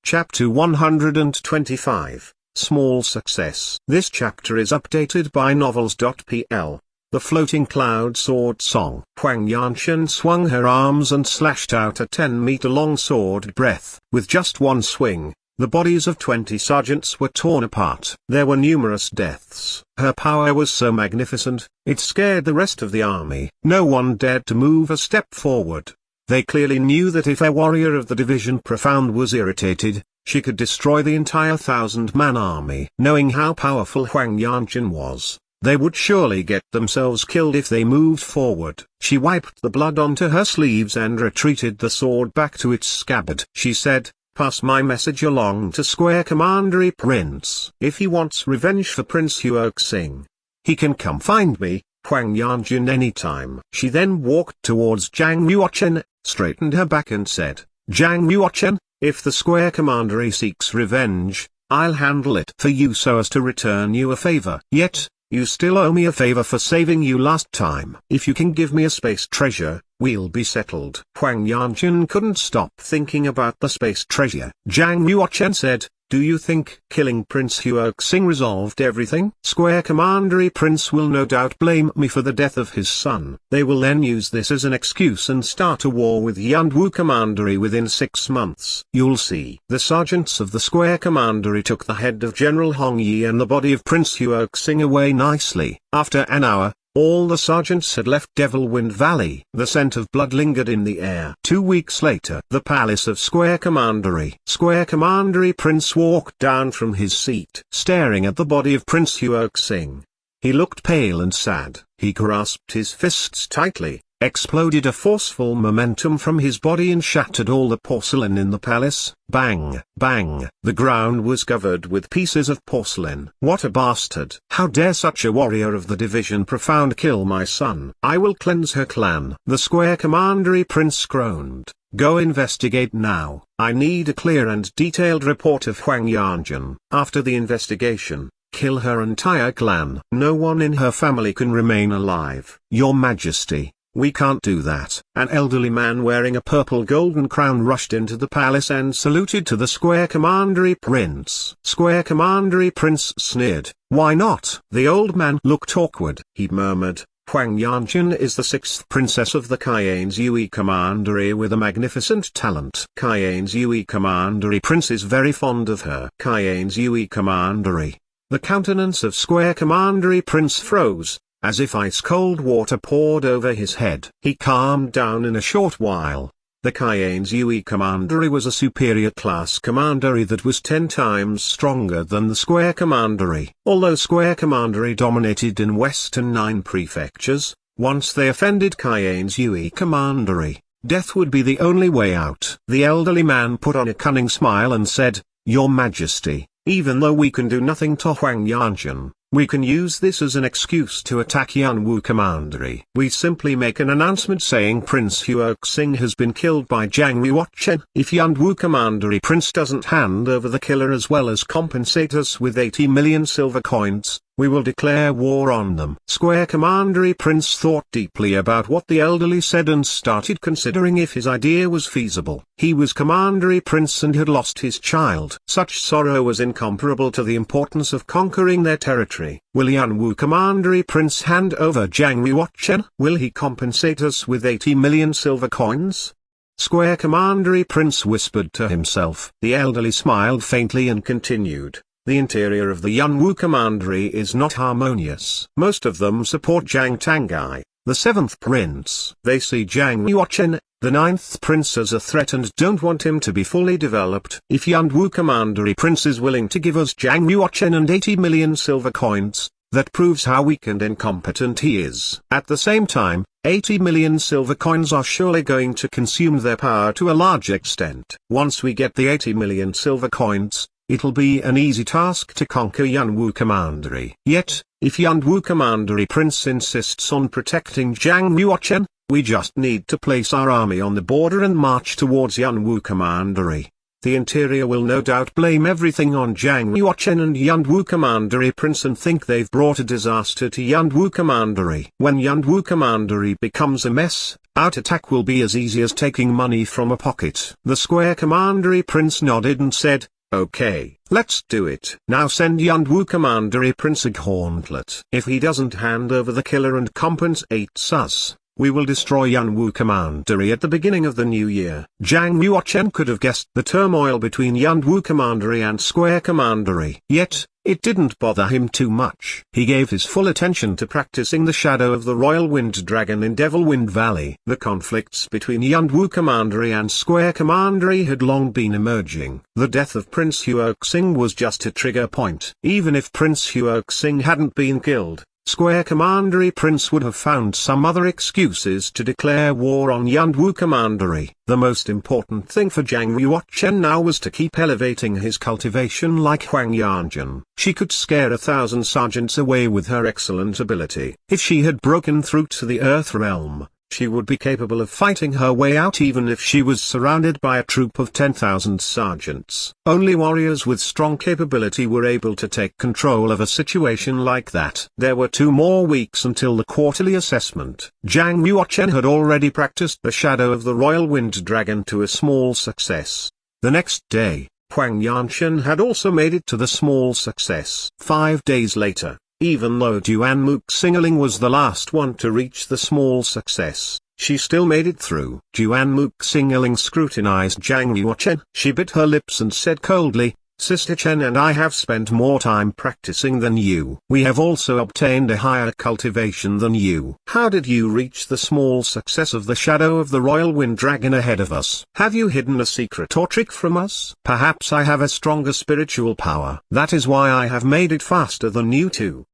Chapter 125, Small Success. This chapter is updated by Novels.pl. The Floating Cloud Sword Song. Huang Yanchen swung her arms and slashed out a 10-meter-long sword breath. With just one swing, the bodies of 20 sergeants were torn apart. There were numerous deaths. Her power was so magnificent, it scared the rest of the army. No one dared to move a step forward. They clearly knew that if a warrior of the division Profound was irritated, she could destroy the entire 1,000-man army. Knowing how powerful Huang Yanchen was, they would surely get themselves killed if they moved forward. She wiped the blood onto her sleeves and retreated the sword back to its scabbard. She said, "Pass my message along to Square Commandery Prince. If he wants revenge for Prince Huoxing, he can come find me, Huang Yanchen, anytime." She then walked towards Zhang Yuochen, straightened her back and said, "Zhang Yuochen, if the Square Commandery seeks revenge, I'll handle it for you so as to return you a favor. Yet, you still owe me a favor for saving you last time. If you can give me a space treasure, we'll be settled." Huang Yanchen couldn't stop thinking about the space treasure. Zhang Yuochen said, "Do you think killing Prince Huoxing resolved everything? Square Commandery Prince will no doubt blame me for the death of his son. They will then use this as an excuse and start a war with Yanwu Commandery within 6 months. You'll see." The sergeants of the Square Commandery took the head of General Hong Yi and the body of Prince Huoxing away nicely. After an hour, all the sergeants had left Devilwind Valley. The scent of blood lingered in the air. 2 weeks later, the palace of Square Commandery. Square Commandery Prince walked down from his seat, staring at the body of Prince Huoxing. He looked pale and sad. He grasped his fists tightly, exploded a forceful momentum from his body and shattered all the porcelain in the palace. Bang, bang. The ground was covered with pieces of porcelain. "What a bastard! How dare such a warrior of the division Profound kill my son? I will cleanse her clan." The Square Commandery Prince groaned. "Go investigate now. I need a clear and detailed report of Huang Yanchen. After the investigation, kill her entire clan. No one in her family can remain alive." "Your Majesty, we can't do that." An elderly man wearing a purple golden crown rushed into the palace and saluted to the Square Commandery Prince. Square Commandery Prince sneered, "Why not?" The old man looked awkward. He murmured, "Huang Yanchen is the 6th princess of the Cayenne's Yue Commandery with a magnificent talent. Cayenne's Yue Commandery Prince is very fond of her." Cayenne's Yue Commandery. The countenance of Square Commandery Prince froze, as if ice-cold water poured over his head. He calmed down in a short while. The Cayenne's Yue Commandery was a superior class commandery that was 10 times stronger than the Square Commandery. Although Square Commandery dominated in western 9 prefectures, once they offended Cayenne's Yue Commandery, death would be the only way out. The elderly man put on a cunning smile and said, "Your Majesty, even though we can do nothing to Huang Yanchen, we can use this as an excuse to attack Yanwu Commandery. We simply make an announcement saying Prince Huoxing has been killed by Zhang Yuochen. If Yanwu Commandery Prince doesn't hand over the killer as well as compensate us with 80 million silver coins, we will declare war on them." Square Commandery Prince thought deeply about what the elderly said and started considering if his idea was feasible. He was Commandery Prince and had lost his child. Such sorrow was incomparable to the importance of conquering their territory. Will Yanwu Commandery Prince hand over Zhang Yuochen? Will he compensate us with 80 million silver coins? Square Commandery Prince whispered to himself. The elderly smiled faintly and continued. "The interior of the Yanwu Commandery is not harmonious. Most of them support Zhang Tangai, the 7th prince. They see Zhang Yuochen, the 9th prince, as a threat and don't want him to be fully developed. If Yanwu Commandery Prince is willing to give us Zhang Yuochen and 80 million silver coins, that proves how weak and incompetent he is. At the same time, 80 million silver coins are surely going to consume their power to a large extent. Once we get the 80 million silver coins, it'll be an easy task to conquer Yanwu Commandery. Yet, if Yanwu Commandery Prince insists on protecting Zhang Yuochen, we just need to place our army on the border and march towards Yanwu Commandery. The interior will no doubt blame everything on Jiang Yuochen and Yunwu Commandery Prince and think they've brought a disaster to Yunwu Commandery. When Yunwu Commandery becomes a mess, out attack will be as easy as taking money from a pocket. The Square Commandery Prince nodded and said, "Okay, let's do it. Now send Yunwu Commandery Prince a gauntlet. If he doesn't hand over the killer and compensates us, we will destroy Yunwu Commandery at the beginning of the new year." Jiang Yuochen could have guessed the turmoil between Yunwu Commandery and Square Commandery. Yet, it didn't bother him too much. He gave his full attention to practicing the Shadow of the Royal Wind Dragon in Devilwind Valley. The conflicts between Yunwu Commandery and Square Commandery had long been emerging. The death of Prince Huoxing was just a trigger point. Even if Prince Huoxing hadn't been killed, Square Commandery Prince would have found some other excuses to declare war on Yunwu Commandery. The most important thing for Jiang Yuochen now was to keep elevating his cultivation like Huang Yanjun. She could scare 1,000 sergeants away with her excellent ability. If she had broken through to the Earth Realm, she would be capable of fighting her way out even if she was surrounded by a troop of 10,000 sergeants. Only warriors with strong capability were able to take control of a situation like that. There were 2 more weeks until the quarterly assessment. Jiang Yuochen had already practiced the Shadow of the Royal Wind Dragon to a small success. The next day, Huang Yanchen had also made it to the small success. 5 days later, even though Duanmuk Singling was the last one to reach the small success, she still made it through. Duanmuk Singling scrutinized Jiang Yuochen. She bit her lips and said coldly, "Sister Chen and I have spent more time practicing than you. We have also obtained a higher cultivation than you. How did you reach the small success of the Shadow of the Royal Wind Dragon ahead of us? Have you hidden a secret or trick from us? Perhaps I have a stronger spiritual power. That is why I have made it faster than you two."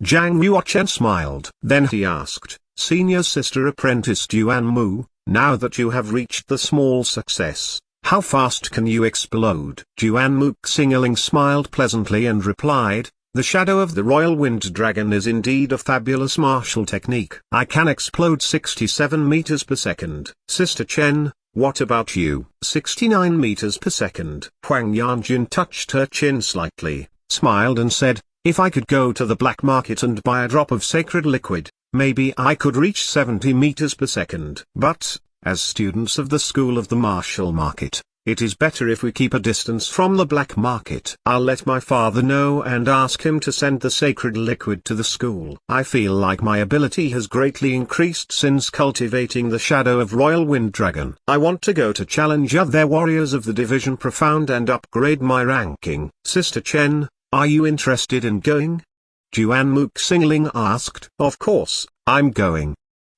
Jiang Yuochen smiled. Then he asked, "Senior Sister Apprentice Duanmu, now that you have reached the small success, how fast can you explode?" Duanmuk Singling smiled pleasantly and replied, "The Shadow of the Royal Wind Dragon is indeed a fabulous martial technique. I can explode 67 meters per second. Sister Chen, what about you?" 69 meters per second. Huang Yanjun touched her chin slightly, smiled and said, "If I could go to the black market and buy a drop of sacred liquid, maybe I could reach 70 meters per second. But, as students of the School of the Martial Market, it is better if we keep a distance from the black market. I'll let my father know and ask him to send the sacred liquid to the school. I feel like my ability has greatly increased since cultivating the Shadow of Royal Wind Dragon. I want to go to challenge other warriors of the Division Profound and upgrade my ranking. Sister Chen, are you interested in going?" Duanmuk Singling asked. "Of course, I'm going."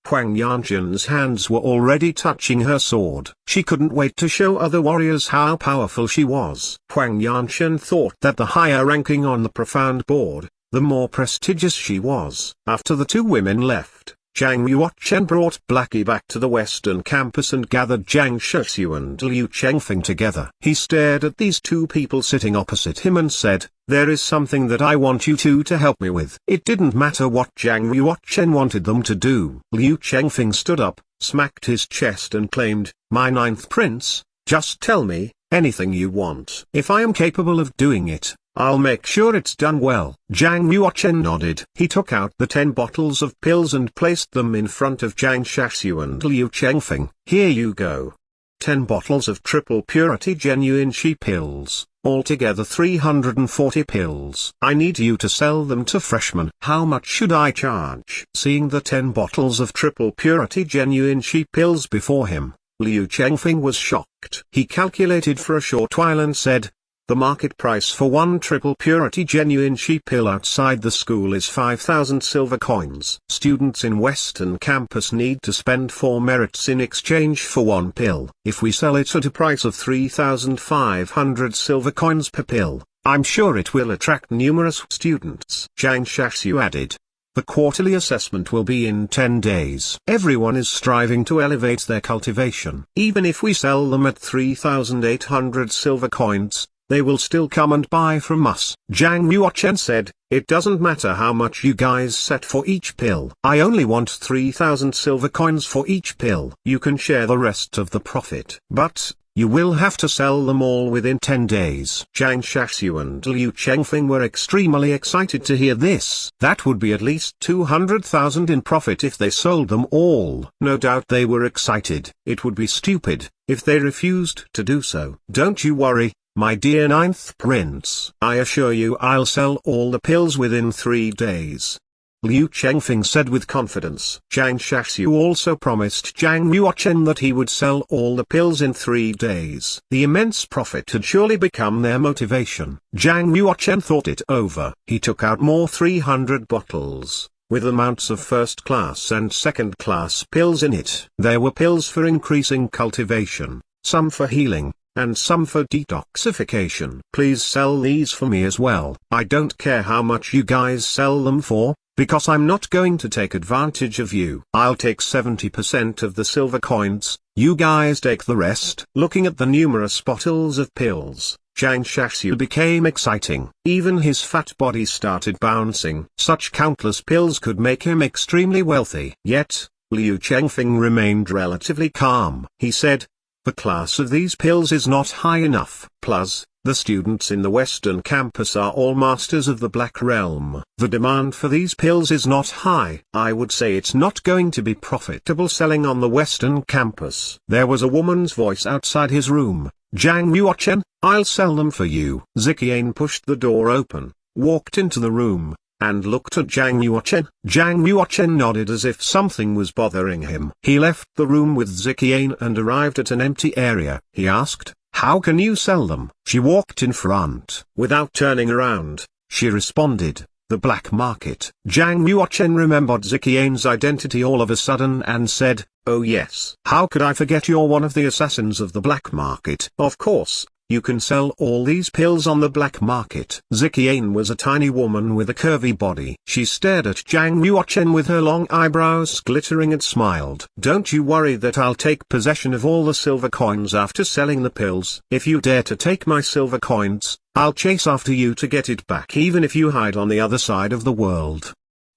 Huang Yanjun's hands were already touching her sword. She couldn't wait to show other warriors how powerful she was. Huang Yanjun thought that the higher ranking on the Profound Board, the more prestigious she was. After the 2 women left, Jiang Yuochen brought Blackie back to the western campus and gathered Jiang Shixiu and Liu Chengfeng together. He stared at these 2 people sitting opposite him and said, "There is something that I want you two to help me with." It didn't matter what Jiang Yuochen wanted them to do. Liu Chengfeng stood up, smacked his chest and claimed, "My 9th prince, just tell me, anything you want. If I am capable of doing it, I'll make sure it's done well." Jiang Yuochen nodded. He took out the 10 bottles of pills and placed them in front of Jiang Shixiu and Liu Chengfeng. "Here you go. 10 bottles of triple purity genuine Shi pills, altogether 340 pills. I need you to sell them to freshmen." "How much should I charge?" Seeing the 10 bottles of triple purity genuine Shi pills before him, Liu Chengfeng was shocked. He calculated for a short while and said, "The market price for 1 triple purity genuine Shi pill outside the school is 5,000 silver coins. Students in Western Campus need to spend 4 merits in exchange for 1 pill. If we sell it at a price of 3,500 silver coins per pill, I'm sure it will attract numerous students." Jiang Shixiu added, "The quarterly assessment will be in 10 days. Everyone is striving to elevate their cultivation. Even if we sell them at 3,800 silver coins, they will still come and buy from us." Jiang Yuochen said, "It doesn't matter how much you guys set for each pill. I only want 3,000 silver coins for each pill. You can share the rest of the profit." "But, You will have to sell them all within 10 days. Zhang Shaxu and Liu Chengfeng were extremely excited to hear this. That would be at least 200,000 in profit if they sold them all. No doubt they were excited. It would be stupid if they refused to do so. Don't you worry, my dear ninth prince. I assure you I'll sell all the pills within 3 days, Liu Chengfeng said with confidence. Zhang Shaxu also promised Zhang Yuochen that he would sell all the pills in 3 days. The immense profit had surely become their motivation. Zhang Yuochen thought it over. He took out more 300 bottles, with amounts of first-class and second-class pills in it. There were pills for increasing cultivation, some for healing, and some for detoxification. Please sell these for me as well. I don't care how much you guys sell them for, because I'm not going to take advantage of you. I'll take 70% of the silver coins, you guys take the rest. Looking at the numerous bottles of pills, Zhang Shaxu became exciting. Even his fat body started bouncing. Such countless pills could make him extremely wealthy. Yet, Liu Chengfeng remained relatively calm. He said, the class of these pills is not high enough. Plus, the students in the Western campus are all masters of the Black Realm. The demand for these pills is not high. I would say it's not going to be profitable selling on the Western campus. There was a woman's voice outside his room. Zhang Yuochen, I'll sell them for you. Ziqian pushed the door open, walked into the room, and looked at Zhang Yuochen. Zhang Yuochen nodded as if something was bothering him. He left the room with Ziqian and arrived at an empty area. He asked, how can you sell them? She walked in front. Without turning around, she responded, the black market. Zhang Yuochen remembered Ziqian's identity all of a sudden and said, oh yes. How could I forget, you're one of the assassins of the black market. Of course, you can sell all these pills on the black market. Ziqian was a tiny woman with a curvy body. She stared at Zhang Yuochen with her long eyebrows glittering and smiled. Don't you worry that I'll take possession of all the silver coins after selling the pills. If you dare to take my silver coins, I'll chase after you to get it back, even if you hide on the other side of the world.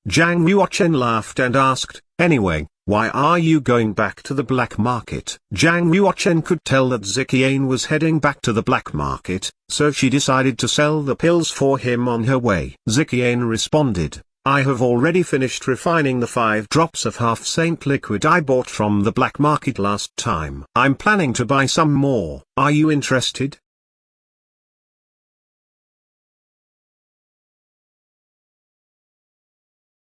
Zhang Yuochen laughed and asked, anyway, why are you going back to the black market? Zhang Yuochen could tell that Ziqian was heading back to the black market, so she decided to sell the pills for him on her way. Ziqian responded, I have already finished refining the 5 drops of half-saint liquid I bought from the black market last time. I'm planning to buy some more. Are you interested?